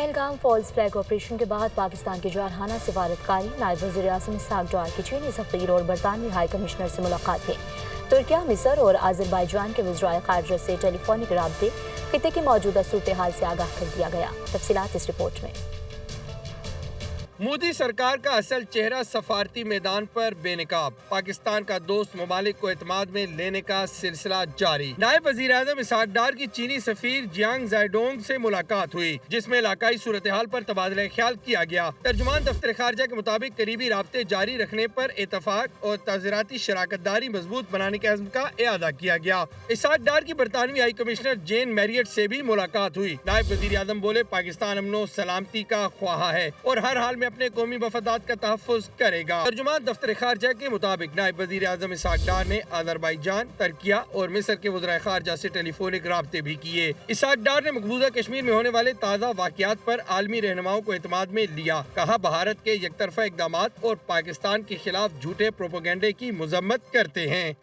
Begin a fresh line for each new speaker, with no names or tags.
Pahalgam falls flag operation کے بعد پاکستان کی جارحانہ سفارتکاری نائب وزیر اعظم اسحاق ڈار کی چینی سفیر اور برطانوی ہائی کمشنر سے ملاقات ہے۔ ترکیہ، مصر اور آذربائیجان کے وزرائے خارجہ سے ٹیلی فونک رابطے، خطے کی موجودہ صورتحال سے آگاہ کر دیا گیا۔ تفصیلات اس رپورٹ میں۔
مودی سرکار کا اصل چہرہ سفارتی میدان پر بے نقاب، پاکستان کا دوست ممالک کو اعتماد میں لینے کا سلسلہ جاری۔ نائب وزیر اعظم اسحاق ڈار کی چینی سفیر جیانگ زائیڈونگ سے ملاقات ہوئی، جس میں علاقائی صورتحال پر تبادلہ خیال کیا گیا۔ ترجمان دفتر خارجہ کے مطابق قریبی رابطے جاری رکھنے پر اتفاق اور تعزیراتی شراکت داری مضبوط بنانے کے عزم کا اعادہ کیا گیا۔ اسحاق ڈار کی برطانوی ہائی کمشنر جین میریٹ سے بھی ملاقات ہوئی۔ نائب وزیر اعظم بولے، پاکستان امن و سلامتی کا خواہاں ہے اور ہر حال میں اپنے قومی مفادات کا تحفظ کرے گا۔ ترجمان دفتر خارجہ کے مطابق نائب وزیر اعظم اسحاق ڈار نے آذربائیجان، ترکیہ اور مصر کے وزرائے خارجہ سے ٹیلی فونک رابطے بھی کیے۔ اسحاق ڈار نے مقبوضہ کشمیر میں ہونے والے تازہ واقعات پر عالمی رہنماؤں کو اعتماد میں لیا، کہا بھارت کے یک طرفہ اقدامات اور پاکستان کے خلاف جھوٹے پروپیگنڈے کی مذمت کرتے ہیں۔